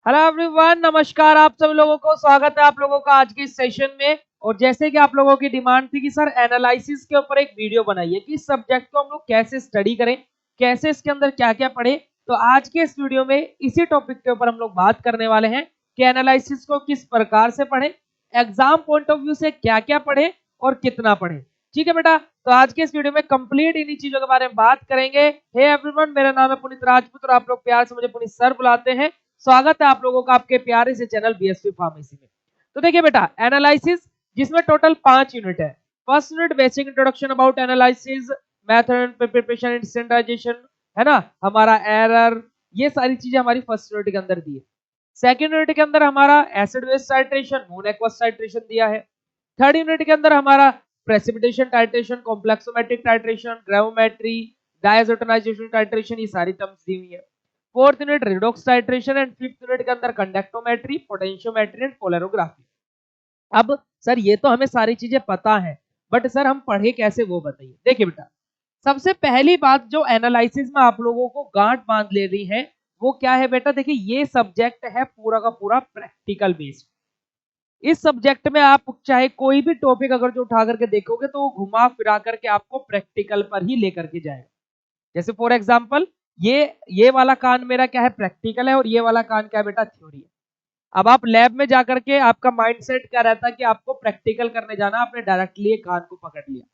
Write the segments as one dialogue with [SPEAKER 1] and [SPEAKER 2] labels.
[SPEAKER 1] Hello everyone, नमस्कार। आप सब लोगों को स्वागत है आप लोगों का आज के इस सेशन में। और जैसे कि आप लोगों की डिमांड थी कि सर एनालिसिस के ऊपर एक वीडियो बनाइए कि इस सब्जेक्ट को हम लोग कैसे स्टडी करें, कैसे इसके अंदर क्या क्या पढ़े। तो आज के इस वीडियो में इसी टॉपिक के ऊपर हम लोग बात करने वाले हैं कि एनालिसिस को किस प्रकार से पढ़े, एग्जाम पॉइंट ऑफ व्यू से क्या क्या पढ़े और कितना पढ़े। ठीक है बेटा, तो आज के इस वीडियो में कंप्लीट इन्हीं चीजों के बारे में बात करेंगे। हे एवरीवन, मेरा नाम है पुनीत राजपूत और आप लोग प्यार से मुझे पुनीत सर बुलाते हैं। स्वागत है आप लोगों का आपके प्यारे से चैनल बीएसपी फार्मेसी में। तो देखिए बेटा, एनालिसिस जिसमें टोटल 5 यूनिट है। First unit basic introduction about analysis, method and preparation and standardization, है ना, हमारा एरर, ये सारी चीजें हमारी फर्स्ट यूनिट के अंदर दी है। सेकंड यूनिट के अंदर हमारा acid base titration, non aqueous titration दिया है। थर्ड यूनिट के अंदर हमारा precipitation titration, complexometric titration, gravimetry, diazotization titration, ये सारी टर्म्स दी हुई है। Fourth unit redox titration and fifth unit के अंदर कंडक्टोमेट्री, पोटेंशियोमेट्री एंड पोलैरोग्राफी। अब सर ये तो हमें सारी चीजें पता है, बट सर हम पढ़े कैसे वो बताइए। देखिए बेटा, सबसे पहली बात जो एनालिसिस में आप लोगों को गांठ बांध ले रही है वो क्या है बेटा। देखिए, ये सब्जेक्ट है पूरा का पूरा प्रैक्टिकल बेस्ड। इस सब्जेक्ट में आप चाहे कोई भी टॉपिक अगर जो उठा करके देखोगे तो वो घुमा फिरा करके आपको प्रैक्टिकल पर ही लेकर के जाएगा। जैसे फॉर एग्जांपल, ये वाला कान मेरा क्या है, प्रैक्टिकल है, और ये वाला कान क्या है बेटा, थ्योरी है। अब आप लैब में जाकर के आपका माइंडसेट क्या रहता है कि आपको प्रैक्टिकल करने जाना, आपने डायरेक्टली कान को पकड़ लिया।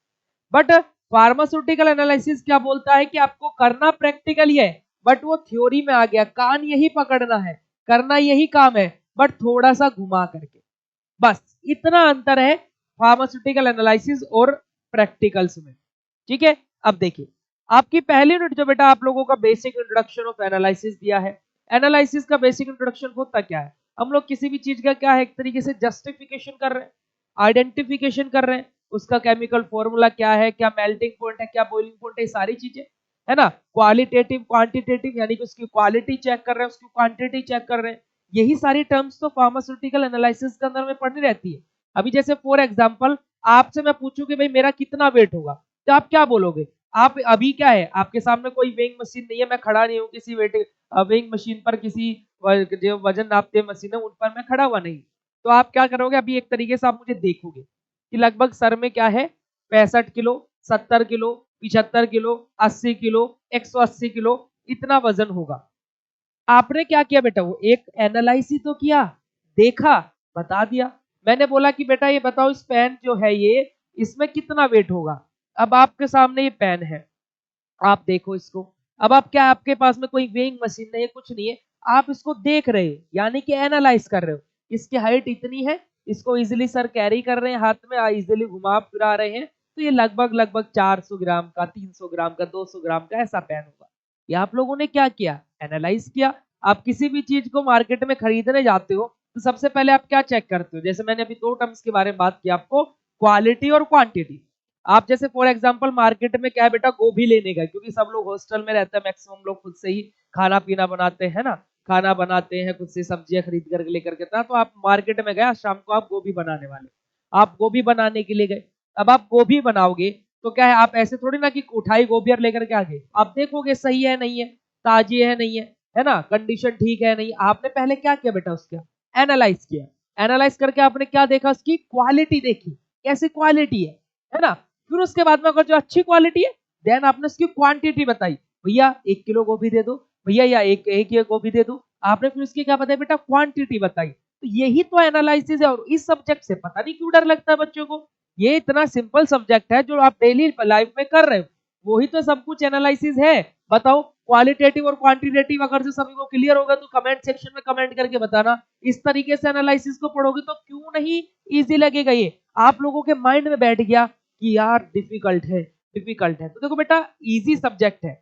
[SPEAKER 1] बट फार्मास्यूटिकल एनालिसिस क्या बोलता है कि आपको करना प्रैक्टिकल ही है, बट वो थ्योरी में आ गया, कान यही पकड़ना है, करना यही काम है, बट थोड़ा सा घुमा करके। बस इतना अंतर है फार्मास्यूटिकल एनालिसिस और प्रैक्टिकल्स में। ठीक है, अब देखिए, आपकी पहली यूनिट जो बेटा आप लोगों का बेसिक इंट्रोडक्शन ऑफ एनालिसिस दिया है। एनालिसिस का बेसिक इंट्रोडक्शन होता क्या है, हम लोग किसी भी चीज का क्या है, एक तरीके से जस्टिफिकेशन कर रहे हैं, आइडेंटिफिकेशन कर रहे हैं, उसका केमिकल फॉर्मूला क्या है, क्या मेल्टिंग पॉइंट है, क्या बॉइलिंग पॉइंट है, सारी चीजें, है ना। क्वालिटेटिव क्वांटिटेटिव यानी कि उसकी क्वालिटी चेक कर रहे हैं, उसकी क्वांटिटी चेक कर रहे हैं। यही सारी टर्म्स तो फार्मास्यूटिकल एनालिसिस के अंदर में पढ़नी रहती है। अभी जैसे फॉर एग्जांपल आपसे मैं पूछूं कि भाई मेरा कितना वेट होगा, तो आप क्या बोलोगे। आप अभी क्या है, आपके सामने कोई वेइंग मशीन नहीं है, मैं खड़ा नहीं हूँ किसी वेइंग मशीन पर, किसी जो वजन नापते मशीन है उन पर मैं खड़ा हुआ नहीं। तो आप क्या करोगे, अभी एक तरीके से आप मुझे देखोगे कि लगभग सर में क्या है, 65 kilo, 70 kilo, 75 kilo, 80 kilo, 180 kilo, इतना वजन होगा। आपने क्या किया बेटा, वो एक एनालिसिस तो किया, देखा, बता दिया। मैंने बोला कि बेटा ये बताओ, इस पेन जो है ये, इसमें कितना वेट होगा। अब आपके सामने ये पेन है, आप देखो इसको। अब आप क्या, आपके पास में कोई वेइंग मशीन नहीं है, कुछ नहीं है, आप इसको देख रहे हो, यानी कि एनालाइज कर रहे हो। इसकी हाइट इतनी है, इसको इजिली सर कैरी कर रहे हैं हाथ में, इजिली घुमा फिरा रहे हैं, तो ये लगभग लगभग 400 ग्राम का, 300 ग्राम का, 200 ग्राम का ऐसा पेन होगा। ये आप लोगों ने क्या किया, एनालाइज किया। आप किसी भी चीज को मार्केट में खरीदने जाते हो तो सबसे पहले आप क्या चेक करते हो, जैसे मैंने अभी दो टर्म्स के बारे में बात की आपको, क्वालिटी और क्वांटिटी। आप जैसे फॉर एग्जांपल मार्केट में क्या है बेटा, गोभी लेने गए, क्योंकि सब लोग हॉस्टल में रहते हैं, मैक्सिमम लोग खुद से ही खाना पीना बनाते हैं ना, खाना बनाते हैं खुद से, सब्जियां खरीद कर लेकर के था, तो आप मार्केट में गए, शाम को आप गोभी बनाने वाले, आप गोभी बनाने के लिए गए। अब आप गोभी बनाओगे तो क्या है, आप ऐसे थोड़ी ना कि उठाई गोभी और लेकर के आ गए, आप देखोगे सही है नहीं है, ताजी है नहीं है ना, कंडीशन ठीक है नहीं। आपने पहले क्या किया बेटा, उसका एनालाइज किया। एनालाइज करके आपने क्या देखा, उसकी क्वालिटी देखी, कैसी क्वालिटी है ना। फिर उसके बाद में अगर जो अच्छी क्वालिटी है, देन आपने उसकी क्वांटिटी बताई, भैया 1 किलो गोभी दे दो, भैया या एक एक ये गोभी दे दो। आपने फिर उसकी क्या बताया बेटा, क्वांटिटी बताई। तो यही तो एनालिसिस है, और इस सब्जेक्ट से पता नहीं क्यों डर लगता है बच्चों को। ये इतना सिंपल सब्जेक्ट है जो आप डेली लाइफ में कर रहे हो, वही तो सब कुछ एनालिसिस है। बताओ, क्वालिटेटिव और क्वांटिटेटिव अगर से सभी को क्लियर होगा तो कमेंट सेक्शन में कमेंट करके बताना। इस तरीके से एनालिसिस को पढ़ोगे तो क्यों नहीं इजी लगेगा, ये आप लोगों के माइंड में बैठ गया कि यार डिफिकल्ट है, डिफिकल्ट है। तो देखो बेटा, इजी सब्जेक्ट है,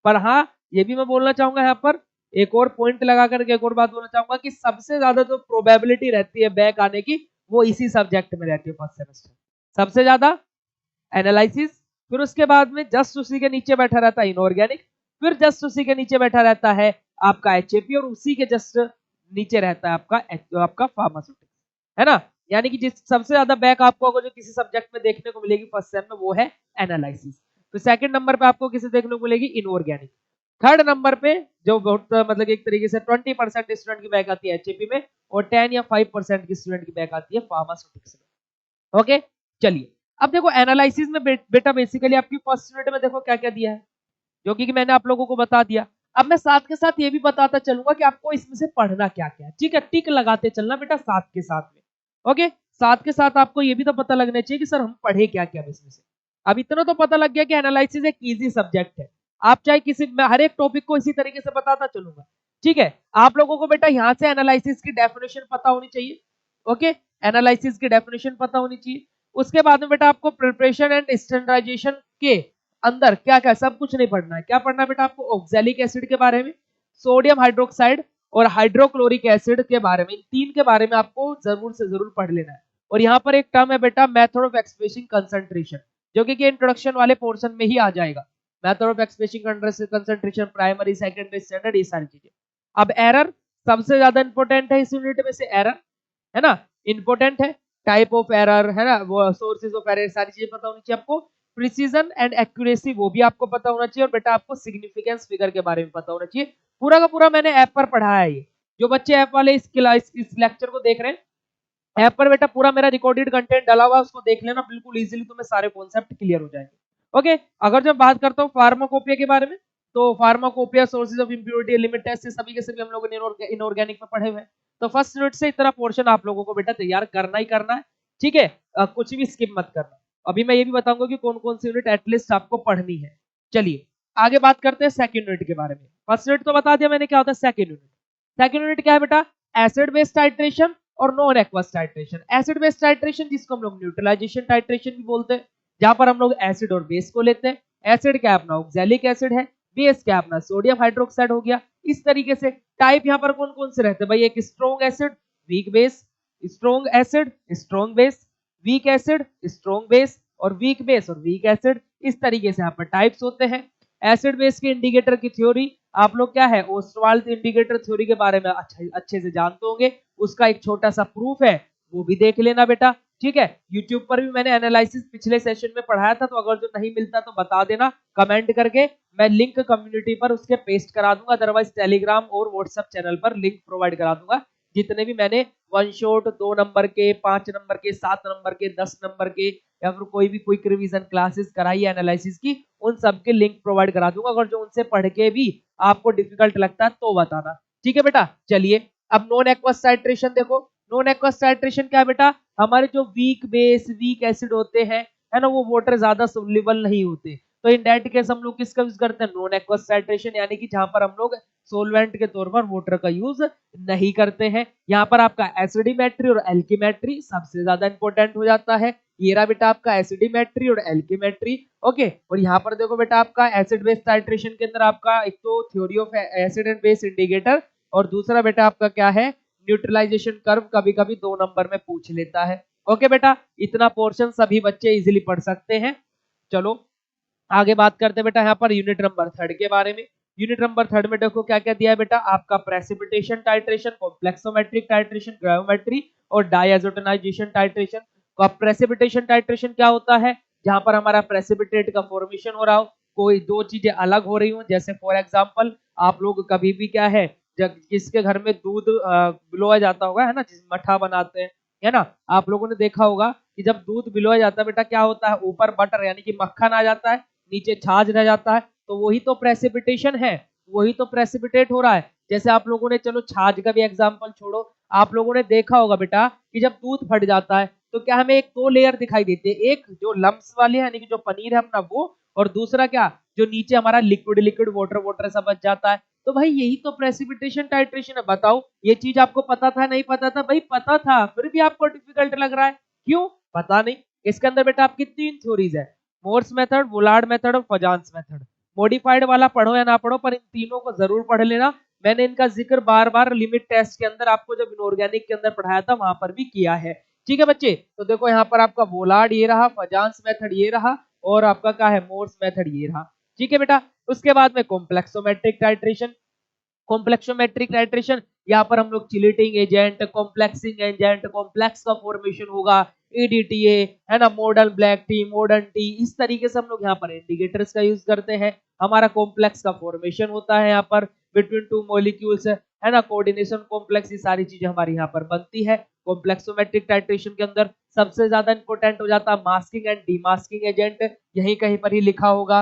[SPEAKER 1] पर हाँ ये भी मैं बोलना चाहूंगा यहाँ पर, एक और पॉइंट लगा करके एक और बात बोलना चाहूंगा कि सबसे ज्यादा जो प्रोबेबिलिटी रहती है बैक आने की, वो इसी सब्जेक्ट में रहती है फर्स्ट सेमेस्टर, सबसे ज्यादा एनालिसिस। फिर उसके बाद में जस्ट उसी के नीचे बैठा रहता है इनऑर्गेनिक, फिर जस्ट उसी के नीचे बैठा रहता है आपका एचएपी, और उसी के जस्ट नीचे रहता है आपका फार्मास्यूटिक्स, है ना। यानी कि जिस सबसे ज्यादा बैक आपको अगर जो किसी सब्जेक्ट में देखने को मिलेगी फर्स्ट सेम में, वो है एनालिसिस। तो सेकंड नंबर पे आपको किसे देखने को मिलेगी, इनऑर्गेनिक। थर्ड नंबर पे जो बहुत मतलब एक तरीके से 20% स्टूडेंट की बैक आती है एचएपी में, और 10 या 5% की स्टूडेंट की बैक आती है फार्मास्यूटिक्स में। ओके, चलिए अब देखो एनालिसिस में बेटा बेसिकली आपकी फर्स्ट यूनिट में देखो क्या क्या दिया है, जो कि मैंने आप लोगों को बता दिया। अब मैं साथ के साथ ये भी बताता चलूंगा कि आपको इसमें से पढ़ना क्या क्या है, ठीक है, टिक लगाते चलना बेटा साथ के साथ में। ओके, साथ के साथ आपको ये भी तो पता लगना चाहिए कि सर हम पढ़े क्या क्या इसमें से। अब इतना तो पता लग गया कि एनालिसिस एक इजी सब्जेक्ट है, आप चाहे किसी, मैं हर एक टॉपिक को इसी तरीके से बताता चलूंगा, ठीक है। आप लोगों को बेटा यहाँ से एनालिसिस की डेफिनेशन पता होनी चाहिए। ओके, एनालिसिस की डेफिनेशन पता होनी चाहिए। उसके बाद में बेटा आपको प्रिपरेशन एंड स्टैंडर्डाइजेशन के अंदर क्या क्या, सब कुछ नहीं पढ़ना है, क्या पढ़ना है बेटा आपको, ऑक्सैलिक एसिड के बारे में, सोडियम हाइड्रोक्साइड और हाइड्रोक्लोरिक एसिड के बारे में, इन तीन के बारे में आपको जरूर से जरूर पढ़ लेना है। और यहाँ पर एक टर्म है बेटा मेथड ऑफ एक्सप्रेसिंग कंसंट्रेशन, जो कि इंट्रोडक्शन वाले पोर्शन में ही आ जाएगा। Method of expressing concentration, primary secondary standard, ये सारी चीजें। अब एरर सबसे ज्यादा इंपॉर्टेंट है इस यूनिट में से, एरर है ना, इंपॉर्टेंट है। टाइप ऑफ एरर है ना, वो सोर्सेज ऑफ एरर, सारी चीजें पता होनी चाहिए आपको। प्रिसीजन एंड एक्यूरेसी वो भी आपको पता होना चाहिए, और बेटा आपको सिग्निफिकेंस फिगर के बारे में पता होना चाहिए। पूरा का पूरा मैंने ऐप पर पढ़ाया है ये, जो बच्चे ऐप वाले इस लेक्चर को देख रहे हैं, ऐप पर बेटा पूरा मेरा रिकॉर्डेड कंटेंट डाला हुआ है, उसको देख लेना, बिल्कुल इजीली तुम्हें सारे कॉन्सेप्ट क्लियर हो जाएंगे। ओके, अगर जब बात करता हूँ फार्माकोपिया के बारे में, तो pharmacopoeia, sources of impurity, limit test, से सभी के सभी हम लोगों ने इनऑर्गेनिक में पढ़े हुए हैं। तो फर्स्ट यूनिट से इतना पोर्शन आप लोगों को बेटा तैयार करना ही करना है, ठीक है, कुछ भी स्किप मत करना। अभी मैं ये भी बताऊंगा कि कौन कौन सी यूनिट एटलीस्ट आपको पढ़नी है। चलिए आगे बात करते हैं सेकंड यूनिट के बारे में। फर्स्ट यूनिट तो बता दिया मैंने क्या होता है, सेकंड यूनिट, सेकंड यूनिट क्या है बेटा, एसिड बेस टाइट्रेशन और non aqueous titration. Acid base titration जिसको हम लोग न्यूट्रलाइजेशन टाइट्रेशन भी बोलते हैं, जहां पर हम लोग एसिड और बेस को लेते हैं। एसिड क्या अपना ऑक्सैलिक एसिड है, बेस क्या अपना सोडियम हाइड्रोक्साइड हो गया। इस तरीके से टाइप यहाँ पर कौन कौन से रहते हैं भाई, एक strong acid, weak base, strong acid, strong base, weak acid, strong base, और वीक बेस और वीक एसिड। इस तरीके से यहाँ पर टाइप्स होते हैं। एसिड बेस के इंडिकेटर की थ्योरी आप लोग क्या है, ओस्टवाल्ड इंडिकेटर थ्योरी के बारे में अच्छे से जानते होंगे, उसका एक छोटा सा प्रूफ है, वो भी देख लेना बेटा, ठीक है। यूट्यूब पर भी मैंने एनालिसिस पिछले सेशन में पढ़ाया था, तो अगर जो नहीं मिलता तो बता देना कमेंट करके, मैं लिंक कम्युनिटी पर उसके पेस्ट करा दूंगा, अदरवाइज टेलीग्राम और व्हाट्सएप चैनल पर लिंक प्रोवाइड करा दूंगा। जितने भी मैंने वन शॉट, 2 नंबर के, 5 नंबर के, 7 नंबर के, 10 नंबर के, या फिर कोई भी क्विक रिवीजन क्लासेस कराई है एनालिसिस की, उन सब के लिंक प्रोवाइड करा दूंगा। अगर जो उनसे पढ़ के भी आपको डिफिकल्ट लगता है तो बताना, ठीक है बेटा। चलिए अब नॉन एक्वस टाइट्रेशन देखो, नॉन एक्वस टाइट्रेशन क्या है बेटा, हमारे जो वीक बेस, वीक एसिड होते हैं, है ना, वो वाटर ज्यादा सोल्यूबल नहीं होते, तो इन दैट केस हम लोग किसका यूज करते हैं, नॉन एक्वस टाइट्रेशन, यानी कि जहां पर हम लोग सोलवेंट के तौर पर वाटर का यूज नहीं करते हैं। यहाँ पर आपका एसिडिमेट्री और एल्कीमेट्री सबसे ज्यादा इंपॉर्टेंट हो जाता है। ये रहा बेटा आपका एसिडिमेट्री और एल्कीमेट्री। ओके, और यहाँ पर देखो बेटा आपका एसिड बेस टाइट्रेशन के अंदर आपका एक तो theory of acid and base indicator, और दूसरा बेटा आपका क्या है, न्यूट्रलाइजेशन कर्व, कभी कभी 2 नंबर में पूछ लेता है। ओके बेटा, इतना पोर्शन सभी बच्चे इजीली पढ़ सकते हैं। चलो आगे बात करते हैं बेटा यहाँ पर यूनिट नंबर 3 के बारे में। यूनिट नंबर 3 में देखो क्या क्या दिया है बेटा, आपका precipitation titration, complexometric titration, gravimetry और डायजोटोनाइजेशन टाइट्रेशन। तो अब प्रेसिपिटेशन टाइट्रेशन क्या होता है, जहां पर हमारा प्रेसिपिटेट का फॉर्मेशन हो रहा हो, कोई दो चीजें अलग हो रही हो, जैसे फॉर एग्जांपल आप लोग कभी भी क्या है, जब किसके घर में दूध बिलोया जाता होगा, है ना, जिस मठा बनाते हैं, है ना, आप लोगों ने देखा होगा कि जब दूध बिलोया जाता है बेटा क्या होता है, ऊपर बटर यानी कि मक्खन आ जाता है, नीचे छाछ रह जाता है, तो वही तो प्रेसिपिटेशन है, वही तो प्रेसिपिटेट हो रहा है। जैसे आप लोगों ने, चलो छाछ का भी एग्जांपल छोड़ो, आप लोगों ने देखा होगा बेटा कि जब दूध फट जाता है तो क्या हमें एक दो लेयर दिखाई देती है, एक जो लम्स वाली है यानी कि जो पनीर है अपना वो, और दूसरा क्या, जो नीचे हमारा लिक्विड लिक्विड वाटर वाटर सब बच जाता है। तो भाई यही तो प्रेसिपिटेशन टाइट्रेशन है। बताओ ये चीज आपको पता था, नहीं पता था भाई, पता था, फिर भी आपको डिफिकल्ट लग रहा है, क्यों, पता नहीं। इसके अंदर बेटा आपकी 3 थ्योरीज है, मोर्स मेथड, वुलार्ड मेथड और फजान्स मेथड। मॉडिफाइड वाला पढ़ो या ना पढ़ो, पर इन तीनों को जरूर पढ़ लेना। मैंने इनका जिक्र बार बार लिमिट टेस्ट के अंदर आपको जब इनऑर्गेनिक के अंदर पढ़ाया था वहां पर भी किया है, ठीक है बच्चे। तो देखो यहाँ पर आपका वोलार्ड ये रहा, फजान्स मेथड ये रहा, और आपका क्या है, मोर्स मेथड ये रहा, ठीक है बेटा। उसके बाद में कॉम्प्लेक्सोमेट्रिक टाइट्रेशन, कॉम्प्लेक्सोमेट्रिक टाइट्रेशन यहाँ पर हम लोग chelating agent, complexing agent, complex का फॉर्मेशन होगा, EDTA है ना, modern black T, modern T, इस तरीके से हम लोग यहाँ पर इंडिकेटर्स का यूज करते हैं। हमारा कॉम्प्लेक्स का फॉर्मेशन होता है यहाँ पर बिटवीन टू मॉलिक्यूल्स, है ना, कोऑर्डिनेशन कॉम्प्लेक्स, ये सारी चीजें हमारी यहाँ पर बनती है। कॉम्प्लेक्सोमेट्रिक टाइट्रेशन के अंदर सबसे ज्यादा इंपॉर्टेंट हो जाता है मास्किंग एंड डीमास्किंग एजेंट, यही कहीं पर ही लिखा होगा।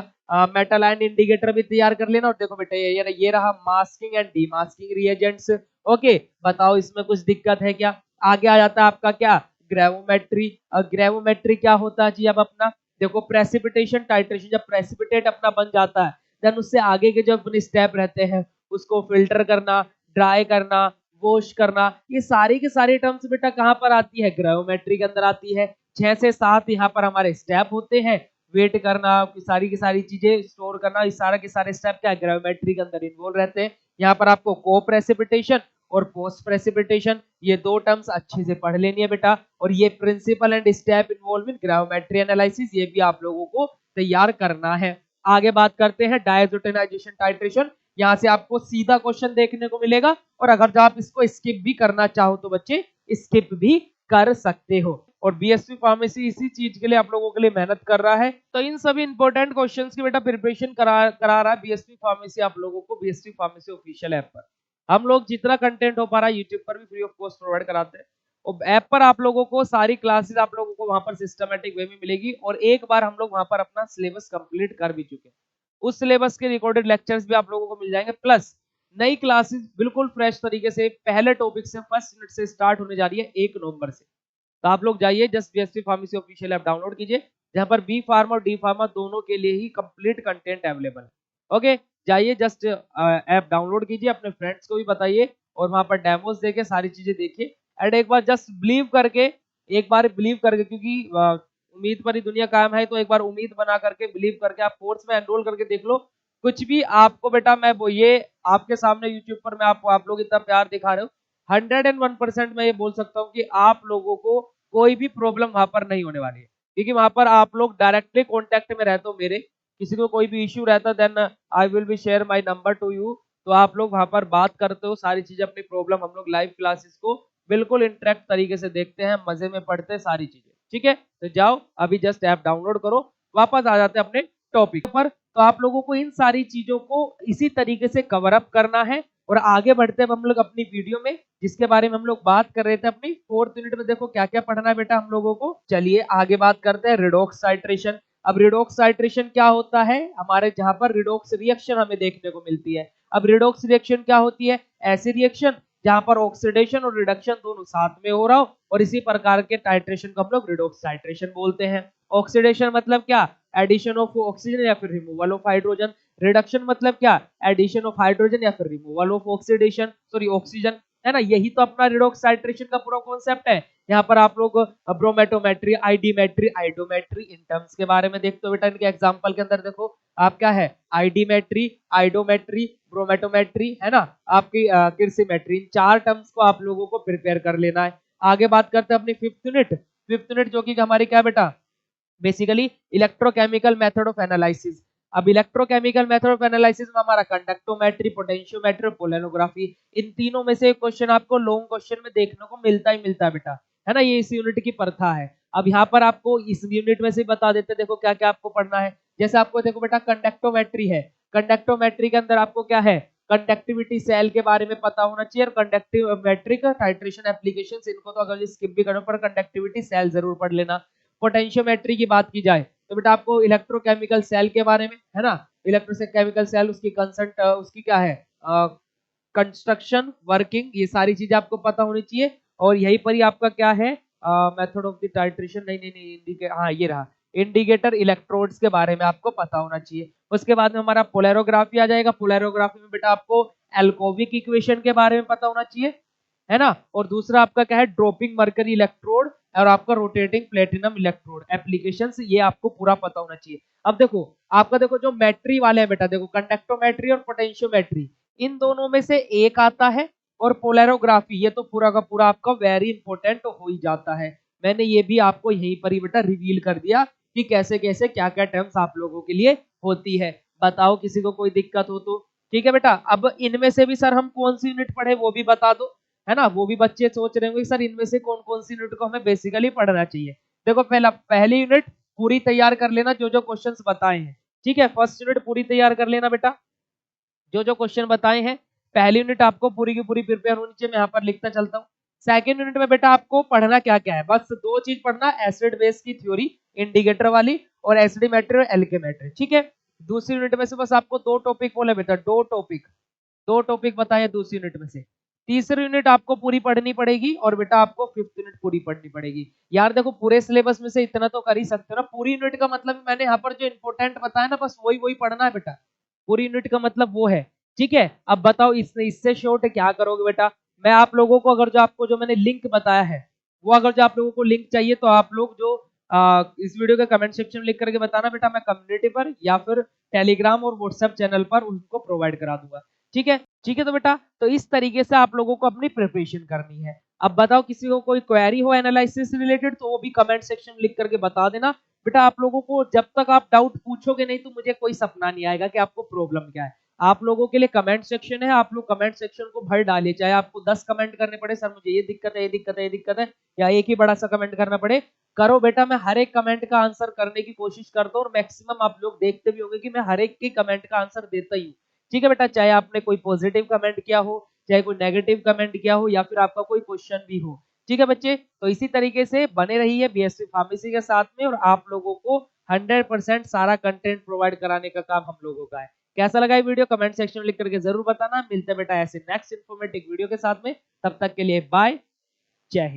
[SPEAKER 1] मेटल आयन इंडिकेटर भी तैयार कर लेना। और देखो बेटा ये रहा मास्किंग एंड डीमास्किंग रिएजेंट्स। ओके, बताओ इसमें कुछ दिक्कत है क्या? आगे आ जाता है आपका क्या, ग्रेवोमेट्री। ग्रेवोमेट्री क्या होता है जी? अब अपना देखो प्रेसिपिटेशन टाइट्रेशन, जब प्रेसिपिटेट अपना बन जाता है देन उससे आगे के जो अपने स्टेप रहते हैं उसको फिल्टर करना, ड्राई करना, वॉश करना, ये सारी के सारी टर्म्स बेटा कहाँ पर आती है? ग्रेवोमेट्री के अंदर आती है। 6 से 7 यहाँ पर हमारे स्टेप होते हैं, वेट करना, सारी की सारी चीजें स्टोर करना, ये सारा के सारे स्टेप क्या है? ग्रेवोमेट्री के अंदर इन्वॉल्व रहते हैं। यहाँ पर आपको को प्रेसिपिटेशन और पोस्ट प्रेसिपिटेशन, ये दो टर्म्स अच्छे से पढ़ लेनी है बेटा। और ये principle and step involve in gravimetry analysis, ये भी आप लोगों को तैयार करना है। आगे बात करते हैं डायजोटेनाइजेशन टाइट्रेशन। यहाँ से आपको सीधा क्वेश्चन देखने को मिलेगा, और अगर आप इसको स्किप भी करना चाहो तो बच्चे स्किप भी कर सकते हो। और बीएससी फार्मेसी इसी चीज के लिए आप लोगों के लिए मेहनत कर रहा है, तो इन सभी इंपॉर्टेंट क्वेश्चंस की बेटा प्रिपरेशन करा रहा है बीएससी फार्मेसी आप लोगों को, बीएससी फार्मेसी ऑफिशियल ऐप पर। हम लोग जितना कंटेंट हो पा रहा है यूट्यूब पर भी फ्री ऑफ कॉस्ट प्रोवाइड कराते हैं, और ऐप पर आप लोगों को सारी क्लासेस आप लोगों को वहां पर सिस्टमेटिक वे में मिलेगी। और एक बार हम लोग वहां पर अपना सिलेबस कंप्लीट कर भी चुके हैं, उस सिलेबस के रिकॉर्डेड लेक्चर्स भी आप लोगों को मिल जाएंगे, प्लस नई क्लासेस बिल्कुल फ्रेश तरीके से पहले टॉपिक से फर्स्ट यूनिट से स्टार्ट होने जा रही है 1 नवंबर से। तो आप लोग जाइए just BSc pharmacy official app download कीजिए, जहां पर बी फार्मा और डी फार्मा दोनों के लिए ही कंप्लीट कंटेंट अवेलेबल है। ओके, जाइए जस्ट ऐप डाउनलोड कीजिए, अपने फ्रेंड्स को भी बताइए, और वहां पर डेमोस देके सारी चीजें देखिए। एंड एक बार जस्ट बिलीव करके, एक बार बिलीव करके, क्योंकि उम्मीद पर ही दुनिया कायम है, तो एक बार उम्मीद बना करके बिलीव करके आप कोर्स में एनरोल करके देख लो। कुछ भी आपको बेटा मैं वो ये आपके सामने यूट्यूब पर मैं आपको, आप लोग इतना प्यार दिखा रहे हो, 101% मैं ये बोल सकता हूँ कि आप लोगों को कोई भी प्रॉब्लम वहां पर नहीं होने वाली है, क्योंकि वहां पर आप लोग डायरेक्टली कॉन्टेक्ट में रहते हो मेरे। किसी को कोई भी इश्यू रहता then I will be share my number to you, तो आप लोग वहां पर बात करते हो सारी चीजें, अपनी प्रॉब्लम, हम लोग लाइव क्लासेस को बिल्कुल इंटरेक्ट तरीके से देखते हैं, मजे में पढ़ते हैं सारी चीजें। ठीक है, तो जाओ अभी जस्ट ऐप डाउनलोड करो, वापस आ जाते हैं अपने टॉपिक पर। तो आप लोगों को इन सारी चीजों को इसी तरीके से कवर अप करना है। और आगे बढ़ते हैं हम लोग अपनी वीडियो में, जिसके बारे में हम लोग बात कर रहे थे अपनी 4th यूनिट में। देखो क्या क्या पढ़ना है बेटा हम लोगों को, चलिए आगे बात करते हैं रिडॉक्स टाइट्रेशन। अब रिडॉक्स टाइट्रेशन क्या होता है? हमारे जहां पर रिडॉक्स रिएक्शन हमें देखने को मिलती है। अब रिडॉक्स रिएक्शन क्या होती है? ऐसी रिएक्शन जहां पर ऑक्सीडेशन और रिडक्शन दोनों साथ में हो रहा हो, और इसी प्रकार के टाइट्रेशन को हम लोग रिडॉक्स टाइट्रेशन बोलते हैं। ऑक्सीडेशन मतलब क्या? एडिशन ऑफ ऑक्सीजन या फिर रिमूवल ऑफ हाइड्रोजन। रिडक्शन मतलब क्या? एडिशन ऑफ हाइड्रोजन या फिर removal of oxidation, sorry oxygen, है ना। यही तो अपना रिडॉक्स टाइट्रेशन का पूरा कॉन्सेप्ट है। यहाँ पर आप लोग ब्रोमेटोमेट्री, आईडीमेट्री, आइडोमेट्री, इन टर्म्स के बारे में देखते हो बेटा। इनके एग्जांपल के अंदर देखो आप क्या है, आईडीमेट्री, आइडोमेट्री, ब्रोमेटोमेट्री, है ना, आपकी किर्सीमेट्री, इन 4 टर्म्स को आप लोगों को प्रिपेयर कर लेना है। आगे बात करते हैं अपनी 5th यूनिट। 5th यूनिट जो कि हमारी क्या बेटा, basically electrochemical method of analysis. अब इलेक्ट्रोकेमिकल मेथड ऑफ एनालिसिस में हमारा कंडक्टोमेट्री, पोटेंशियोमेट्री, पोलैरिग्राफी, इन तीनों में से क्वेश्चन आपको लॉन्ग क्वेश्चन में देखने को मिलता ही मिलता है बेटा, है ना। ये इस यूनिट की प्रथा है। अब यहाँ पर आपको इस यूनिट में से बता देते देखो क्या क्या आपको पढ़ना है। जैसे आपको देखो बेटा कंडक्टोमेट्री है, कंडक्टोमेट्री के अंदर आपको क्या है, कंडक्टिविटी सेल के बारे में पता होना चाहिए, और कंडक्टिवमेट्रिक टाइट्रेशन एप्लीकेशंस, इनको तो अगर स्किप भी करो पर कंडक्टिविटी सेल जरूर पढ़ लेना। पोटेंशियोमेट्री की बात की जाए तो बेटा आपको इलेक्ट्रोकेमिकल सेल के बारे में, है ना, इलेक्ट्रोकेमिकल सेल, उसकी कंसेंट, उसकी क्या है, कंस्ट्रक्शन, वर्किंग, ये सारी चीजें आपको पता होनी चाहिए। और यहीं पर ही आपका क्या है, मेथड ऑफ द टाइट्रेशन, नहीं, हाँ ये रहा, इंडिकेटर इलेक्ट्रोड्स के बारे में आपको पता होना चाहिए। उसके बाद में हमारा पोलैरोग्राफी आ जाएगा। पोलैरोग्राफी में बेटा आपको एल्कोविक इक्वेशन के बारे में पता होना चाहिए, है ना। और दूसरा आपका क्या है, ड्रॉपिंग मरकरी इलेक्ट्रोड, और आपका रोटेटिंग प्लेटिनम इलेक्ट्रोड एप्लीकेशंस, ये आपको पूरा पता होना चाहिए। अब देखो आपका, देखो जो मैट्री वाले हैं बेटा, देखो कंडक्टोमेट्री और पोटेंशियोमेट्री, इन दोनों में से एक आता है। और पोलैरोग्राफी, ये तो पूरा का पूरा आपका वेरी इंपॉर्टेंट हो ही जाता है। मैंने ये भी आपको यहीं पर ही बेटा रिवील कर दिया कि कैसे कैसे क्या क्या टर्म्स आप लोगों के लिए होती है। बताओ किसी को कोई दिक्कत हो तो। ठीक है बेटा। अब इनमें से भी सर हम कौन सी यूनिट पढ़े वो भी बता दो, है ना। वो भी बच्चे सोच रहे होंगे सर इनमें से कौन कौन सी यूनिट को हमें बेसिकली पढ़ना चाहिए। देखो पहली यूनिट पूरी तैयार कर लेना जो जो क्वेश्चंस बताए हैं, ठीक है। फर्स्ट यूनिट पूरी तैयार कर लेना बेटा, जो जो क्वेश्चन बताए हैं पहली यूनिट आपको पूरी की पूरी प्रिपेयर होनी चाहिए। मैं यहाँ पर लिखता चलता हूँ। सेकंड यूनिट में बेटा आपको पढ़ना क्या क्या है, बस दो चीज पढ़ना, एसिड बेस की थ्योरी इंडिकेटर वाली और एसिडिमेट्री और एल्केमेट्री, ठीक है। दूसरी यूनिट में से बस आपको दो टॉपिक बोले बेटा, दो टॉपिक बताए दूसरी यूनिट में से। तीसरी यूनिट आपको पूरी पढ़नी पड़ेगी और बेटा आपको फिफ्थ यूनिट पूरी पढ़नी पड़ेगी। यार देखो पूरे सिलेबस में से इतना तो कर ही सकते हो ना, पूरी यूनिट का मतलब मैंने यहाँ पर जो इंपोर्टेंट बताया ना बस वही वही पढ़ना है बेटा, पूरी यूनिट का मतलब वो है, ठीक है। अब बताओ इससे शॉर्ट क्या करोगे बेटा। मैं आप लोगों को अगर जो आपको जो मैंने लिंक बताया है वो अगर जो आप लोगों को लिंक चाहिए तो आप लोग जो इस वीडियो के कमेंट सेक्शन में लिख करके बताना बेटा, मैं कम्युनिटी पर या फिर टेलीग्राम और व्हाट्सएप चैनल पर उनको प्रोवाइड करा दूंगा, ठीक है। ठीक है तो बेटा तो इस तरीके से आप लोगों को अपनी प्रिपरेशन करनी है। अब बताओ किसी को कोई क्वेरी हो एनालिसिस से रिलेटेड तो वो भी कमेंट सेक्शन में लिख करके बता देना बेटा। आप लोगों को जब तक आप डाउट पूछोगे नहीं तो मुझे कोई सपना नहीं आएगा कि आपको प्रॉब्लम क्या है। आप लोगों के लिए कमेंट सेक्शन है, आप लोग कमेंट सेक्शन को भर डालिए, चाहे आपको 10 कमेंट करने पड़े सर मुझे ये दिक्कत है ये दिक्कत है ये दिक्कत है, या एक ही बड़ा सा कमेंट करना पड़े, करो बेटा। मैं हर एक कमेंट का आंसर करने की कोशिश करता हूँ और मैक्सिमम आप लोग देखते भी होंगे कि मैं हर एक के कमेंट का आंसर देता ही हूँ, ठीक है बेटा। चाहे आपने कोई पॉजिटिव कमेंट किया हो, चाहे कोई नेगेटिव कमेंट किया हो, या फिर आपका कोई क्वेश्चन भी हो, ठीक है बच्चे। तो इसी तरीके से बने रहिए बीएससी फार्मेसी के साथ में और आप लोगों को 100% सारा कंटेंट प्रोवाइड कराने का काम हम लोगों का है। कैसा लगा ये वीडियो कमेंट सेक्शन में लिख करके जरूर बताना। मिलते हैं बेटा ऐसे नेक्स्ट इन्फॉर्मेटिव वीडियो के साथ में, तब तक के लिए बाय, जय हिंद।